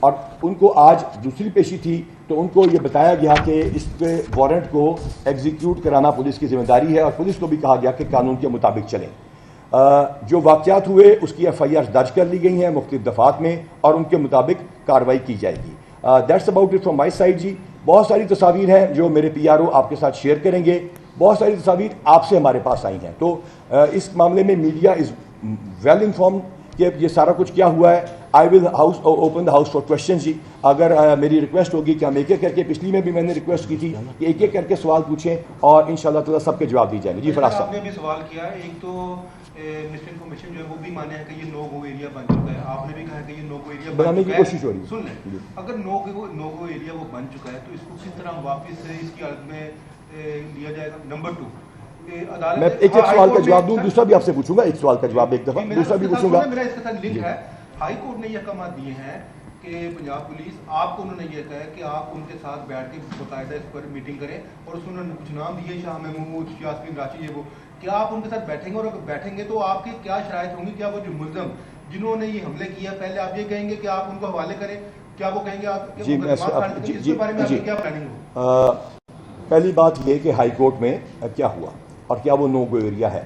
اور ان کو آج دوسری پیشی تھی تو ان کو یہ بتایا گیا کہ اس کے وارنٹ کو ایگزیکیوٹ کرانا پولیس کی ذمہ داری ہے، اور پولیس کو بھی کہا گیا کہ قانون کے مطابق چلیں۔ جو واقعات ہوئے اس کی ایف آئی آر درج کر لی گئی ہیں مختلف دفعات میں، اور ان کے مطابق کارروائی کی جائے گی۔ That's about it from my side جی۔ بہت ساری تصاویر ہیں جو میرے پی آر او آپ کے ساتھ شیئر کریں گے، بہت ساری تصاویر آپ سے ہمارے پاس آئی ہیں، تو اس معاملے میں میڈیا از ویل انفارم کہ یہ سارا کچھ کیا ہوا ہے۔ I will open the house for question جی۔ اگر میری ریکویسٹ ہوگی کہ ہم ایک ایک کر کے، پچھلی میں بھی میں نے ریکویسٹ کی تھی کہ ایک ایک کر کے سوال پوچھیں اور انشاءاللہ تعالیٰ سب کے جواب دی جائیں گے۔ جی فراز صاحب، آپ نے بھی سوال کیا ہے، ایک تو مسٹر انفارمیشن جو ہے وہ بھی مانے ہے کہ یہ نو گو ایریا بن چکا ہے، آپ نے بھی کہا ہے کہ یہ نو گو ایریا بنانے کی کوشش ہو رہی ہے۔ سن لیں، اگر نو گو ایریا وہ بن چکا ہے تو اس کو کس طرح واپس اس کی حالت میں لیا جائے گا؟ نمبر 2، میں ایک سوال کا جواب دوں، دوسرا بھی آپ سے پوچھوں گا، ایک سوال کا جواب ایک دفعہ، دوسرا بھی پوچھوں گا۔ میرا اس کے ساتھ لنک ہے، ہائی کورٹ نے یہ احکامات دیے ہیں کہ پنجاب پولیس آپ کو، انہوں نے یہ کہا ہے کہ آپ ان کے ساتھ بیٹھ کے باقاعدہ اس پر میٹنگ کریں، اور اس انہوں نے کچھ نام دیے، شاہ محمود، یاسمین راچی، یہ وہ، کیا آپ ان کے ساتھ بیٹھیں گے؟ اور اگر بیٹھیں گے تو آپ کی کیا شرائط ہوں گی؟ کیا وہ جو ملزم جنہوں نے یہ حملے کیا، پہلے آپ یہ کہیں گے کہ آپ ان کو حوالے کریں، کیا وہ کہیں گے آپ جی میں اس کے بارے میں آپ کی کیا پلاننگ ہو؟ پہلی بات یہ کہ ہائی کورٹ میں کیا ہوا اور کیا وہ نو گو ایریا ہے؟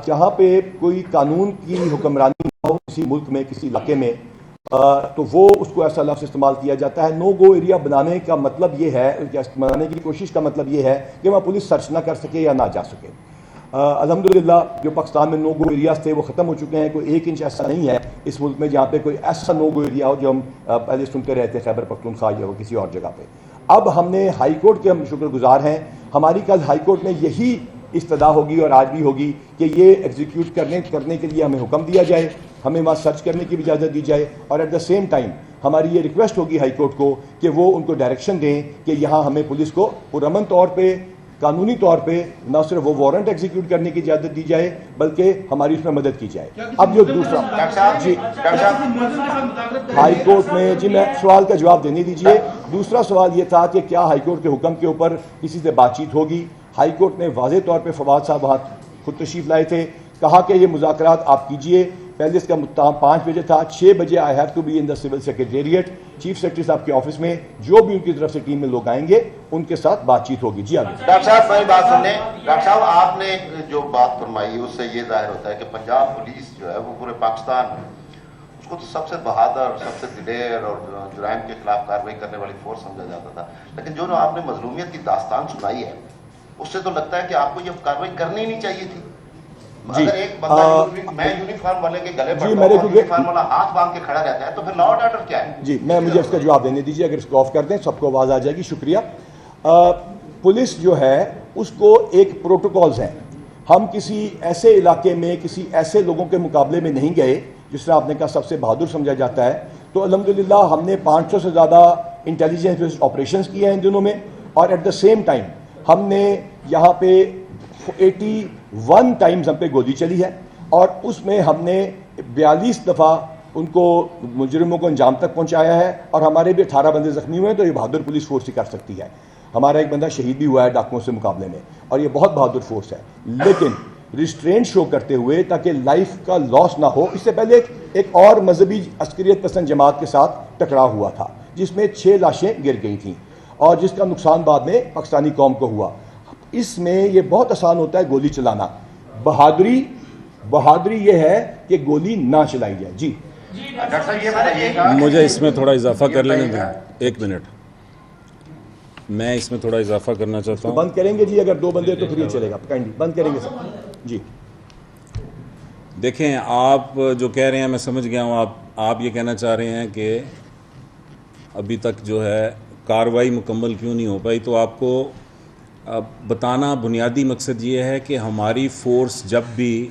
جہاں پہ کوئی قانون کی حکمرانی نہ ہو کسی ملک میں، کسی علاقے میں، تو وہ اس کو ایسا لفظ استعمال کیا جاتا ہے۔ نو گو ایریا بنانے کا مطلب یہ ہے، بنانے کی کوشش کا مطلب یہ ہے کہ وہاں پولیس سرچ نہ کر سکے یا نہ جا سکے۔ الحمدللہ جو پاکستان میں نو گو ایریاز تھے وہ ختم ہو چکے ہیں، کوئی 1 انچ ایسا نہیں ہے اس ملک میں جہاں پہ کوئی ایسا نو گو ایریا ہو جو ہم پہلے سنتے رہتے خیبر پختونخوا یا کسی اور جگہ پہ۔ اب ہم نے ہائی کورٹ کے ہم شکر گزار ہیں، ہماری کل ہائی کورٹ میں یہی استدا ہوگی اور آج بھی ہوگی کہ یہ ایگزیکیوٹ کرنے کے لیے ہمیں حکم دیا جائے، ہمیں وہاں سرچ کرنے کی بھی اجازت دی جائے، اور ایٹ دا سیم ٹائم ہماری یہ ریکویسٹ ہوگی ہائی کورٹ کو کہ وہ ان کو ڈائریکشن دیں کہ یہاں ہمیں پولیس کو پرامن طور پہ، قانونی طور پہ نہ صرف وہ وارنٹ ایگزیکیوٹ کرنے کی اجازت دی جائے بلکہ ہماری اس میں مدد کی جائے۔ اب جو دوسرا جی ہائی کورٹ میں، جی میں سوال کا جواب دینے دیجئے۔ دوسرا سوال یہ تھا کہ کیا ہائی کورٹ کے حکم کے اوپر کسی سے بات چیت ہوگی؟ ہائی کورٹ نے واضح طور پہ، فواد صاحب وہاں خود تشریف لائے تھے، کہا کہ یہ مذاکرات آپ کیجئے۔ پہلے اس کا ٹائم 5 بجے تھا، 6 بجے I have to be in the civil secretariat, chief secretary صاحب کے آفس میں، جو بھی ان کی طرف سے ٹیم میں لوگ آئیں گے ان کے ساتھ بات چیت ہوگی۔ جی آگے ڈاکٹر صاحب میری بات سنیں۔ ڈاکٹر صاحب آپ نے جو بات فرمائی اس سے یہ ظاہر ہوتا ہے کہ پنجاب پولیس جو ہے وہ پورے پاکستان میں اس کو تو سب سے بہادر، سب سے دلیر اور جرائم کے خلاف کارروائی کرنے والی فورس سمجھا جاتا تھا، لیکن جو آپ نے مظلومیت کی داستان سنائی ہے اس سے تو لگتا ہے کہ آپ کو یہ کارروائی کرنی نہیں چاہیے تھی۔ اگر ایک بندہ میں یونیفارم والے کے گلے پڑتا ہوں اور یونیفارم والا ہاتھ باندھ کے کھڑا رہتا ہے تو پھر لا اینڈ آرڈر کیا ہے؟ جی مجھے اس کا جواب دینے دیجیے، اگر اس کو آف کر دیں سب کو آواز آ جائے گی۔ شکریہ۔ پولیس جو ہے اس کو ایک پروٹوکولز ہیں، ہم کسی ایسے علاقے میں کسی ایسے لوگوں کے مقابلے میں نہیں گئے جس طرح آپ نے کہا سب سے بہادر سمجھا جاتا ہے، تو الحمدللہ ہم نے 500 سے زیادہ انٹیلیجنس آپریشنز کیے ہیں ان دنوں میں، اور ایٹ دا سیم ٹائم ہم نے یہاں پہ 81 ٹائمز ہم پہ گولی چلی ہے، اور اس میں ہم نے 42 دفعہ ان کو مجرموں کو انجام تک پہنچایا ہے، اور ہمارے بھی 18 بندے زخمی ہوئے ہیں، تو یہ بہادر پولیس فورس ہی کر سکتی ہے۔ ہمارا ایک بندہ شہید بھی ہوا ہے ڈاکوؤں سے مقابلے میں، اور یہ بہت بہادر فورس ہے، لیکن ریسٹرینٹ شو کرتے ہوئے تاکہ لائف کا لاس نہ ہو۔ اس سے پہلے ایک اور مذہبی عسکریت پسند جماعت کے ساتھ ٹکراؤ ہوا تھا جس میں 6 لاشیں گر گئی تھیں، اور جس کا نقصان بعد میں پاکستانی قوم کو ہوا۔ اس میں یہ بہت آسان ہوتا ہے گولی چلانا، بہادری یہ ہے کہ گولی نہ چلائی جائے۔ جی ڈاکٹر صاحب یہ بتائیے گا، مجھے اس میں تھوڑا اضافہ کر لینے دیں، 1 منٹ، میں اس میں تھوڑا اضافہ کرنا چاہتا ہوں۔ بند کریں گے جی، اگر 2 بندے تو پھر یہ چلے گا، کائنڈلی بند کریں گے سب۔ جی دیکھیں آپ جو کہہ رہے ہیں میں سمجھ گیا ہوں، آپ یہ کہنا چاہ رہے ہیں کہ ابھی تک جو ہے کارروائی مکمل کیوں نہیں ہو پائی، تو آپ کو بتانا بنیادی مقصد یہ ہے کہ ہماری فورس جب بھی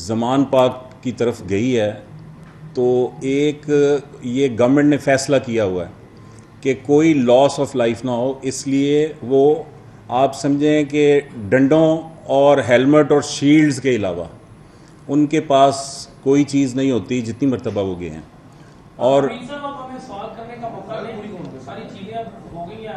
زمان پاک کی طرف گئی ہے تو ایک یہ گورنمنٹ نے فیصلہ کیا ہوا ہے کہ کوئی لاس آف لائف نہ ہو، اس لیے وہ آپ سمجھیں کہ ڈنڈوں اور ہیلمٹ اور شیلڈز کے علاوہ ان کے پاس کوئی چیز نہیں ہوتی جتنی مرتبہ وہ گئے ہیں۔ اور سوال کرنے کا موقع نہیں، ساری چیزیں ہو گئی ہیں،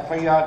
FIR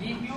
DPO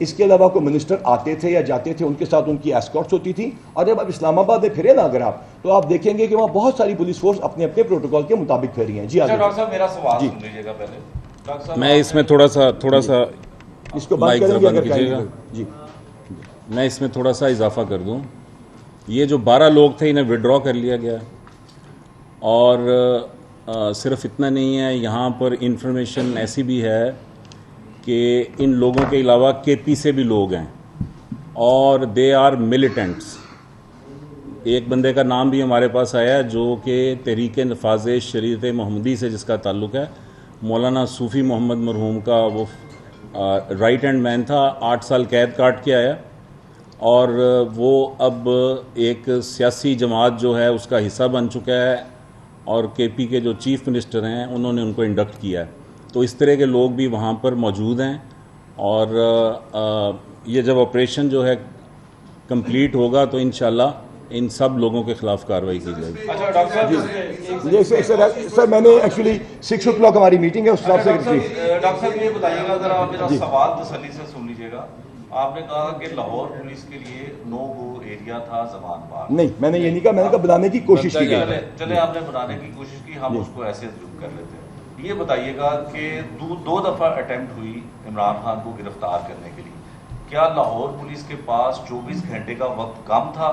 اس کے علاوہ کوئی منسٹر آتے تھے یا جاتے تھے، ان کے ساتھ ان کی ایسکارٹس ہوتی تھی. اور جب آپ اسلام آباد میں پھرے نا اگر آپ، تو آپ دیکھیں گے کہ وہاں بہت ساری پولیس فورس اپنے اپنے پروٹوکول کے مطابق پھیری ہیں. جی ڈاکٹر صاحب میرا سوال سن لیجیے گا پہلے. ڈاکٹر صاحب میں اس میں تھوڑا سا اس کو بند مائک کریں گے بند اگر کیجیے کہیں گا. گے. جی میں اس میں تھوڑا سا اضافہ کر دوں. یہ جو 12 لوگ تھے انہیں وڈرا کر لیا گیا، اور صرف اتنا نہیں ہے، یہاں پر انفارمیشن ایسی بھی ہے کہ ان لوگوں کے علاوہ کے پی سے بھی لوگ ہیں اور دے آر ملیٹنٹس. ایک بندے کا نام بھی ہمارے پاس آیا ہے جو کہ تحریک نفاذ شریعت محمدی سے جس کا تعلق ہے، مولانا صوفی محمد مرحوم کا وہ رائٹ ہینڈ مین تھا. 8 سال قید کاٹ کے آیا، اور وہ اب ایک سیاسی جماعت جو ہے اس کا حصہ بن چکا ہے، اور کے پی کے جو چیف منسٹر ہیں انہوں نے ان کو انڈکٹ کیا ہے. تو اس طرح کے لوگ بھی وہاں پر موجود ہیں، اور یہ جب آپریشن جو ہے کمپلیٹ ہوگا تو انشاءاللہ ان سب لوگوں کے خلاف کارروائی کی جائے گی. اچھا ڈاکٹر صاحب سر میں نے ایکچولی 6 o'clock ہماری میٹنگ ہے، اس حساب سے ڈاکٹر صاحب یہ بتائیے گا ذرا، میرا سوال تسلی سے سن لیجیے گا. آپ نے کہا کہ لاہور پولیس کے لیے نو گو ایریا تھا زبان بار. نہیں، میں نے یہ نہیں کہا، میں نے کہا بنانے کی کوشش کی گئی. چلے آپ نے بنانے کی کوشش کی، ہم اس کو ایسے زوم کر لیتے ہیں. یہ بتائیے گا کہ 2 دفعہ اٹیمپٹ ہوئی عمران خان کو گرفتار کرنے کے لیے. کیا لاہور پولیس کے پاس 24 گھنٹے کا وقت کم تھا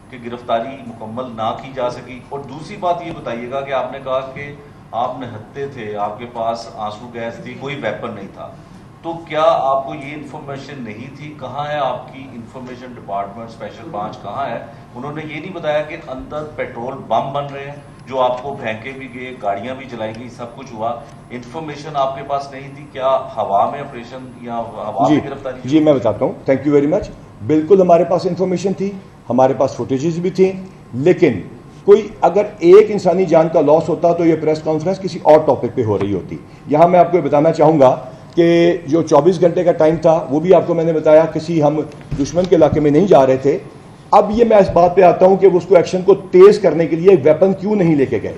کہ گرفتاری مکمل نہ کی جا سکی؟ اور دوسری بات یہ بتائیے گا کہ آپ نے کہا کہ آپ نہتے تھے، آپ کے پاس آنسو گیس تھی، کوئی ویپن نہیں تھا، تو کیا آپ کو یہ انفارمیشن نہیں تھی؟ کہاں ہے آپ کی انفارمیشن ڈپارٹمنٹ، اسپیشل برانچ کہاں ہے؟ انہوں نے یہ نہیں بتایا کہ اندر پیٹرول بم بن رہے ہیں جو آپ کو پھینکے بھی گئے، گاڑیاں بھی جلائی گئی، سب کچھ ہوا، انفارمیشن آپ کے پاس نہیں تھی؟ کیا ہوا میں آپریشن یا ہوا میں گرفتاری؟ جی میں بتاتا ہوں. Thank you very much. بالکل ہمارے پاس انفارمیشن تھی، ہمارے پاس فوٹیجز بھی تھیں، لیکن کوئی اگر ایک انسانی جان کا لاس ہوتا تو یہ پریس کانفرنس کسی اور ٹاپک پہ ہو رہی ہوتی. یہاں میں آپ کو بتانا چاہوں گا کہ جو 24 گھنٹے کا ٹائم تھا وہ بھی آپ کو میں نے بتایا، کسی ہم دشمن کے علاقے میں نہیں جا رہے تھے. اب یہ میں اس بات پہ آتا ہوں کہ وہ اس کو ایکشن کو تیز کرنے کے لیے ویپن کیوں نہیں لے کے گئے.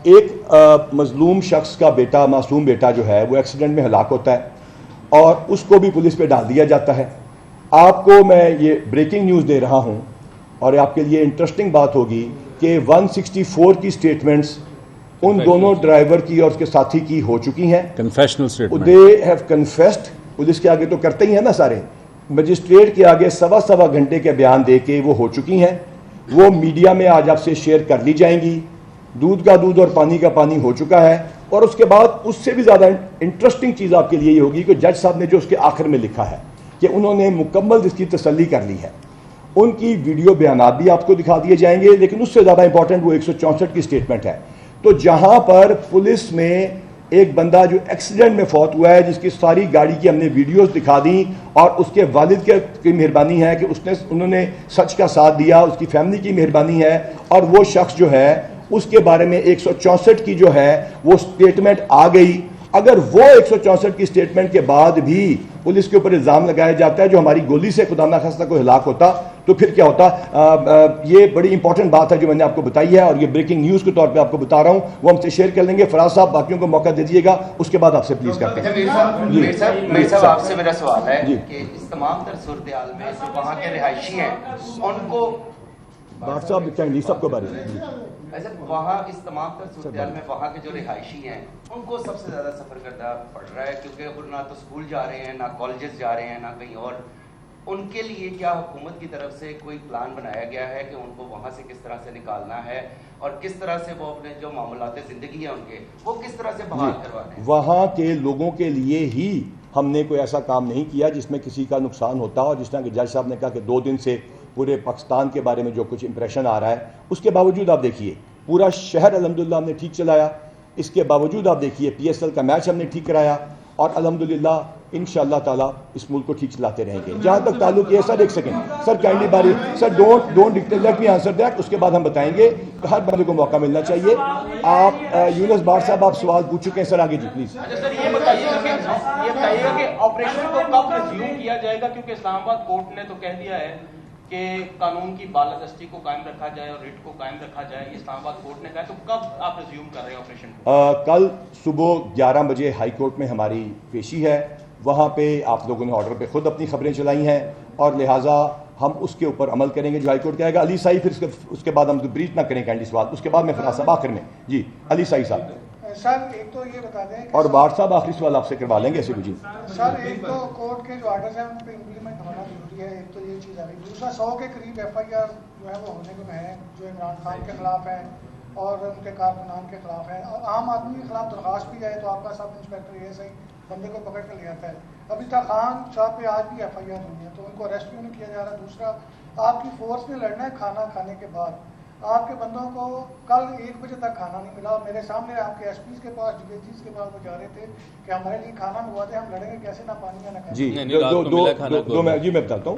ایک مظلوم شخص کا بیٹا، معصوم بیٹا جو ہے وہ ایکسیڈنٹ میں ہلاک ہوتا ہے، اور اس کو بھی پولیس پہ ڈال دیا جاتا ہے. آپ کو میں یہ بریکنگ نیوز دے رہا ہوں، اور آپ کے لیے انٹرسٹنگ بات ہوگی کہ 164 کی سٹیٹمنٹس ان دونوں ڈرائیور کی اور اس کے ساتھی کی ہو چکی ہیں. Confessional statement they have confessed. Police کے آگے تو کرتے ہی ہیں نا سارے، مجسٹریٹ کے آگے 1.25 گھنٹے کے بیان دے کے وہ ہو چکی ہیں. وہ میڈیا میں آج آپ سے شیئر کر لی جائیں گی. دودھ کا دودھ اور پانی کا پانی ہو چکا ہے. اور اس کے بعد اس سے بھی زیادہ انٹرسٹنگ چیز آپ کے لیے یہ ہوگی کہ جج صاحب نے جو اس کے آخر میں لکھا ہے کہ انہوں نے مکمل اس کی تسلی کر لی ہے. ان کی ویڈیو بیانات بھی آپ کو دکھا دیے جائیں گے، لیکن اس سے زیادہ امپورٹنٹ وہ 164 کی سٹیٹمنٹ ہے. تو جہاں پر پولیس میں ایک بندہ جو ایکسیڈنٹ میں فوت ہوا ہے، جس کی ساری گاڑی کی ہم نے ویڈیوز دکھا دیں، اور اس کے والد کی مہربانی ہے کہ انہوں نے سچ کا ساتھ دیا، اس کی فیملی کی مہربانی ہے، اور وہ شخص جو ہے اس کے بارے میں 164 کی جو ہے وہ سٹیٹمنٹ آ گئی. اگر وہ 164 کی سٹیٹمنٹ کے بعد بھی پولیس کے اوپر الزام لگایا جاتا ہے جو ہماری گولی سے خدا نخواستہ کوئی ہلاک ہوتا، تو پھر کیا ہوتا؟ یہ بڑی امپورٹنٹ بات ہے جو میں نے آپ کو بتائی ہے، اور یہ بریکنگ نیوز کے طور پہ آپ کو بتا رہا ہوں. وہ ہم سے شیئر کر لیں گے. فراز صاحب باقیوں کو موقع دے دیجیے گا، اس کے بعد آپ سے پلیز کرتے ہیں. میر صاحب آپ سے میرا سوال ہے کہ اس تمام تر صورتحال میں جو وہاں کے رہائشی ہیں ان کو ڈاکٹر صاحب چاہیے سب کو بارے ایسا وہاں اس تمام تر صورتحال میں وہاں کے جو رہائشی ہیں ان کو سب سے زیادہ سفر کرنا پڑ رہا ہے، کیونکہ نہ تو اسکول جا رہے ہیں، نہ کالجز جا رہے ہیں، نہ کہیں اور. ان کے لیے کیا حکومت کی طرف سے کوئی پلان بنایا گیا ہے کہ ان کو وہاں سے کس طرح سے نکالنا ہے، اور کس طرح سے وہ اپنے جو معاملات زندگی ہیں ان کے وہ کس طرح سے بحال کروانے ہیں؟ وہاں کے لوگوں کے لیے ہی ہم نے کوئی ایسا کام نہیں کیا جس میں کسی کا نقصان ہوتا ہو. جس طرح کہ جج صاحب نے کہا کہ 2 دن سے پورے پاکستان کے بارے میں جو کچھ امپریشن آ رہا ہے، اس کے باوجود آپ دیکھیے پورا شہر الحمدللہ ہم نے ٹھیک چلایا. اس کے باوجود آپ دیکھیے PSL کا میچ ہم نے ٹھیک کرایا، اور الحمدللہ انشاءاللہ تعالیٰ اس ملک کو ٹھیک چلاتے رہیں گے. جہاں تک تعلق یہ سر، ایک سیکنڈ سر، کائنڈلی باری sir, don't let me answer that. اس کے بعد ہم بتائیں گے. ہر بندے کو موقع ملنا چاہیے. آپ یونس بار صاحب آپ سوال پوچھ چکے ہیں سر، آگے جی پلیز. سر یہ بتائیے گا کہ آپریشن کو کب ریزیوم کیا جائے گا، کیونکہ اسلام آباد کورٹ نے تو کہہ دیا ہے کہ قانون کی بالادستی کو قائم رکھا جائے اور ریٹ کو قائم رکھا جائے. یہ اسلام آباد کورٹ نے کہا، تو کب آپ ریزیوم کر رہے ہیں آپریشن کو؟ کل صبح 11 بجے ہائی کورٹ میں ہماری پیشی ہے. وہاں پہ آپ لوگوں نے آرڈر پہ خود اپنی خبریں چلائی ہیں اور لہٰذا ہم اس کے اوپر عمل کریں گے جو ہائی کورٹ کہے گا. علی سائی پھر اس کے بعد ہم بریف نہ کریں کینڈی سوال, اس کے بعد میں فراز صاحب آخر میں. جی علی سائی صاحب. سر ایک تو یہ بتا دیں اور بار صاحب آخری سوال آپ سے کروا لیں گے ایسے. جی سر ایک تو کورٹ کے جو آرڈرز ہیں ان پہ امپلیمنٹ ہونا ضروری ہے, ایک تو یہ چیز ہے. دوسرا 100 کے قریب FIR جو ہے وہ ہونے کو ہیں جو عمران خان کے خلاف ہیں اور ان کے کارکنان کے خلاف ہیں. عام آدمی کے خلاف درخواست بھی جائے تو آپ کا سب انسپیکٹر یہ صحیح بندے کو پکڑ کر لے آتا ہے. ابھی تک خان صاحب پہ آج بھی FIR ہوئی ہے تو ان کو اریسٹ کیوں نہیں کیا جا رہا. دوسرا آپ کی فورس نے لڑنا ہے کھانا کھانے کے بعد. آپ کے بندوں کو کل 1 بجے تک کھانا نہیں ملا. میرے سامنے آپ کے SPs کے پاس DIGs کے پاس وہ جا رہے تھے کہ ہمارے لیے کھانا منگوا دیں, ہم لڑیں گے کیسے, نہ پانی نہ کھانا. جی میں بتاتا ہوں.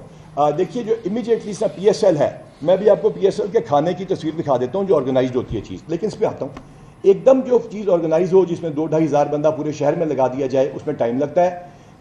دیکھیے جو امیجیٹلی سا PSL ہے, میں بھی آپ کو PSL کے کھانے کی تصویر دکھا دیتا ہوں جو آرگنائزڈ ہوتی ہے چیز. لیکن اس پہ آتا ہوں, ایک دم جو چیز آرگنائز ہو جس میں 2-2.5 ہزار بندہ پورے شہر میں لگا دیا جائے اس میں ٹائم لگتا ہے.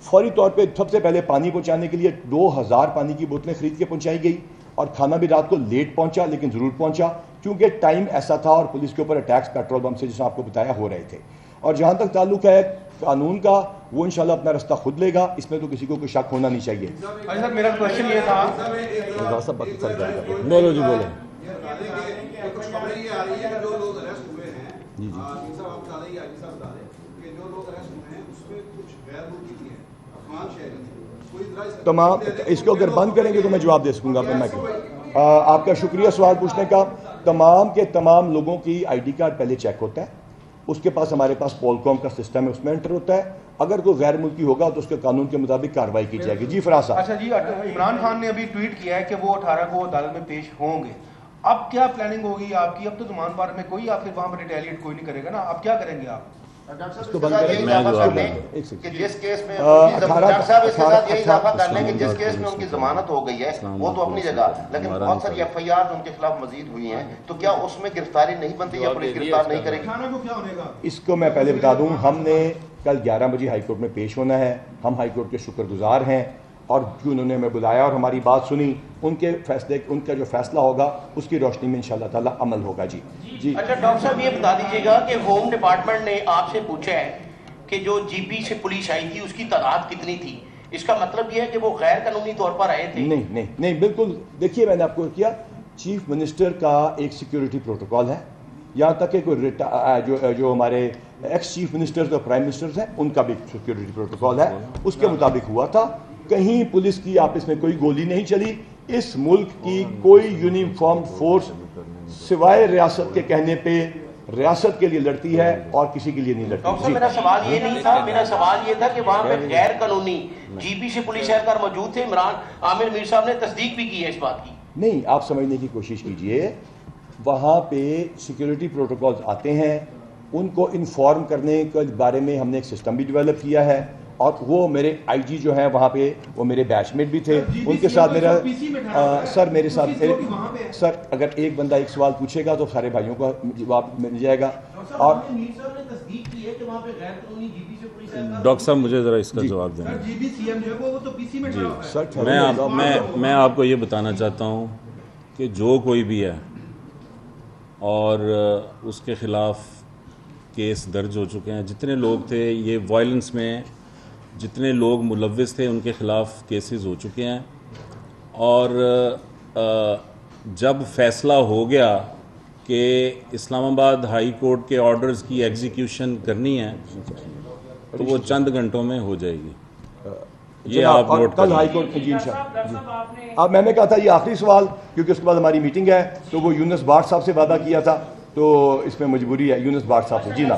فوری طور پہ سب سے پہلے پانی پہنچانے کے لیے 2000 پانی کی بوتلیں خرید کے پہنچائی گئی اور کھانا بھی رات کو لیٹ پہنچا لیکن ضرور پہنچا کیونکہ ٹائم ایسا تھا اور پولیس کے اوپر اٹیکس پیٹرول بم سے جیسے آپ کو بتایا ہو رہے تھے. اور جہاں تک تعلق ہے قانون کا, وہ انشاءاللہ اپنا رستہ خود لے گا, اس میں تو کسی کو کوئی شک ہونا نہیں چاہیے. سر میرا کوشچن یہ تھا, بولو جی بولو. کچھ خبریں یہ آ رہی ہے کہ جو لوگ اریسٹ ہوئے ہیں, صاحب آپ بتا دیں یا علی صاحب بتا دیں کہ جو لوگ اریسٹ ہوئے ہیں اس میں کچھ غیر ملکی بھی ہیں, افغان شہری ہیں. تمام اس کو اگر بند کریں گے تو میں جواب دے سکوں گا. آپ کا شکریہ سوال پوچھنے کا. تمام کے تمام لوگوں کی ID کارڈ پہلے چیک ہوتا ہے, اس کے پاس ہمارے پاس پولکوم کا سسٹم ہے, اس میں انٹر ہوتا ہے. اگر کوئی غیر ملکی ہوگا تو اس کے قانون کے مطابق کارروائی کی جائے گی. جی فراز صاحب. اچھا جی, عمران خان نے ابھی ٹویٹ کیا ہے کہ وہ 18 کو عدالت میں پیش ہوں گے. اب کیا پلاننگ ہوگی آپ کی؟ اب تو زمان بار میں کوئی آپ کے وہاں پر ریٹیلیٹ کوئی نہیں کرے گا نا, اب کیا کریں گے آپ؟ جس کیس میں ڈاکٹر صاحب اس کے ساتھ یہ اضافہ کر لیں کہ جس کیس میں ان کی ضمانت ہو گئی ہے وہ تو اپنی جگہ, لیکن بہت ساری FIR ان کے خلاف مزید ہوئی ہیں, تو کیا اس میں گرفتاری نہیں بنتی یا پولیس گرفتار نہیں کرے گی؟ اس کو میں پہلے بتا دوں, ہم نے کل 11 بجے ہائی کورٹ میں پیش ہونا ہے. ہم ہائی کورٹ کے شکر گزار ہیں اور جو انہوں نے ہمیں بلایا اور ہماری بات سنی, ان کے فیصلے, ان کا جو فیصلہ ہوگا اس کی روشنی میں انشاءاللہ تعالی عمل ہوگا. جی جی. اچھا ڈاکٹر صاحب یہ بتا دیجیے گا کہ ہوم ڈپارٹمنٹ نے آپ سے پوچھا ہے کہ جو GP سے پولیس آئی تھی اس کی تعداد کتنی تھی, اس کا مطلب یہ ہے کہ وہ غیر قانونی طور پر آئے تھے؟ نہیں بالکل. دیکھیے میں نے آپ کو کیا, چیف منسٹر کا ایک سیکیورٹی پروٹوکول ہے, یہاں تک کہ کوئی جو ہمارے ایکس چیف منسٹرز اور پرائم منسٹرز ہیں ان کا بھی سیکیورٹی پروٹوکول ہے, اس کے مطابق ہوا تھا. کہیں پولیس کی آپس میں کوئی گولی نہیں چلی. اس ملک کی کوئی یونیفارم فورس سوائے ریاست کے کہنے پہ ریاست کے لیے لڑتی ہے اور کسی کے لیے نہیں لڑتی. ڈاکٹر صاحب میرا سوال یہ نہیں تھا, میرا سوال یہ تھا کہ وہاں پہ غیر قانونی GP سے پولیس اہلکار موجود تھے. عامر میر صاحب نے تصدیق بھی کی ہے اس بات کی. نہیں, آپ سمجھنے کی کوشش کیجئے, وہاں پہ سیکیورٹی پروٹوکولز آتے ہیں, ان کو انفارم کرنے کے بارے میں ہم نے ایک سسٹم بھی ڈیولپ کیا ہے اور وہ میرے IG جو ہیں وہاں پہ وہ میرے بیچ میٹ بھی تھے, ان کے ساتھ میرا سر میرے ساتھ سر اگر ایک بندہ ایک سوال پوچھے گا تو سارے بھائیوں کا جواب مل جائے گا. اور ڈاکٹر صاحب مجھے ذرا اس کا جواب دیں. میں آپ کو یہ بتانا چاہتا ہوں کہ جو کوئی بھی ہے اور اس کے خلاف کیس درج ہو چکے ہیں, جتنے لوگ تھے یہ وائلنس میں جتنے لوگ ملوث تھے ان کے خلاف کیسز ہو چکے ہیں. اور جب فیصلہ ہو گیا کہ اسلام آباد ہائی کورٹ کے آرڈرز کی ایگزیکیوشن کرنی ہے تو وہ چند گھنٹوں میں ہو جائے گی. یہ آپ نوٹ کل ہائی کورٹ کی اب میں نے کہا تھا یہ آخری سوال کیونکہ اس کے بعد ہماری میٹنگ ہے, تو وہ یونس بھاٹ صاحب سے وعدہ کیا تھا تو اس میں مجبوری ہے. یونس بھاٹ صاحب سے. جی نا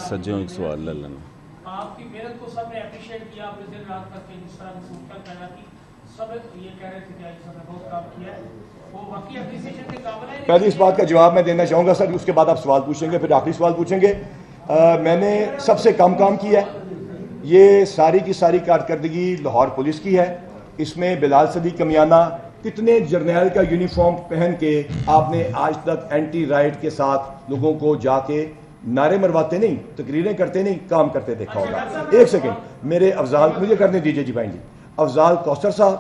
سجوں ایک سوال لے لینا. آپ کی محنت کو سب نے اپریشیٹ کیا, آپ نے دن رات کر کے جس طرح کی سہولت پیدا کی, سب یہ کہہ رہے تھے کہ سب نے بہت کام کیا ہے, وہ واقعی اپریسیشن کے قابل ہے. پہلے اس بات کا جواب میں دینا چاہوں گا سر, اس کے بعد آپ سوال پوچھیں گے, پھر آخری سوال پوچھیں گے. میں نے سب سے کم کام کیا ہے, یہ ساری کی ساری کارکردگی لاہور پولیس کی ہے. اس میں بلال صدیق کمیانہ کتنے جرنیل کا یونیفارم پہن کے آپ نے آج تک اینٹی رائٹ کے ساتھ لوگوں کو جا کے نعرے مرواتے نہیں, تقریریں کرتے نہیں, کام کرتے دیکھا ہوگا. ایک سیکنڈ میرے افضال, مجھے کرنے دیجئے جی بھائی جی. افضال کوثر صاحب,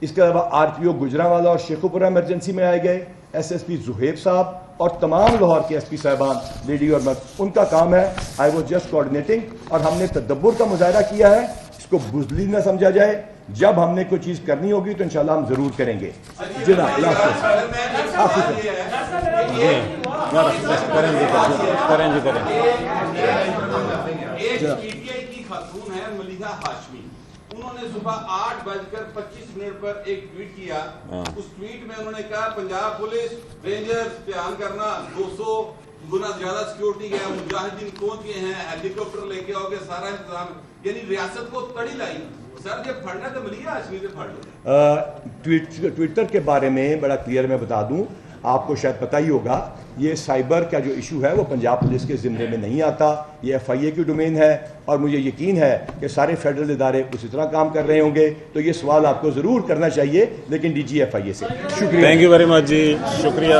اس کے علاوہ RPO گجرانوالہ اور شیخوپورہ ایمرجنسی میں آئے گئے, SSP زہیب صاحب اور تمام لاہور کے SP صاحبان لیڈی اور مرد, ان کا کام ہے. آئی واز جسٹ کوآرڈینیٹنگ, اور ہم نے تدبر کا مظاہرہ کیا ہے. اس کو بزدلی نہ سمجھا جائے. جب ہم نے کوئی چیز کرنی ہوگی تو انشاءاللہ ہم ضرور کریں گے. جناب خاتون ہے ملیحہ ہاشمی, انہوں نے صبح 8:25 پر ایک ٹویٹ کیا. اس ٹویٹ میں انہوں نے کہا پنجاب پولیس رینجر دھیان کرنا 200 گنا زیادہ سیکورٹی ہے, مجاہدین پہنچ گئے ہیں, ہیلی کاپٹر لے کے آؤ گے, سارا انتظام, یعنی ریاست کو تڑی لائی. سر جب پڑھنا تو ملیحہ ہاشمی سے پڑھ لو. ٹویٹر کے بارے میں بڑا کلیئر میں بتا دوں, آپ کو شاید پتہ ہی ہوگا, یہ سائبر کا جو ایشو ہے وہ پنجاب پولیس کے زمرے میں نہیں آتا, یہ FIA کی ڈومین ہے, اور مجھے یقین ہے کہ سارے فیڈرل ادارے اسی طرح کام کر رہے ہوں گے. تو یہ سوال آپ کو ضرور کرنا چاہیے, لیکن DG FIA سے. شکریہ. تھینک یو ویری مچ جی, شکریہ.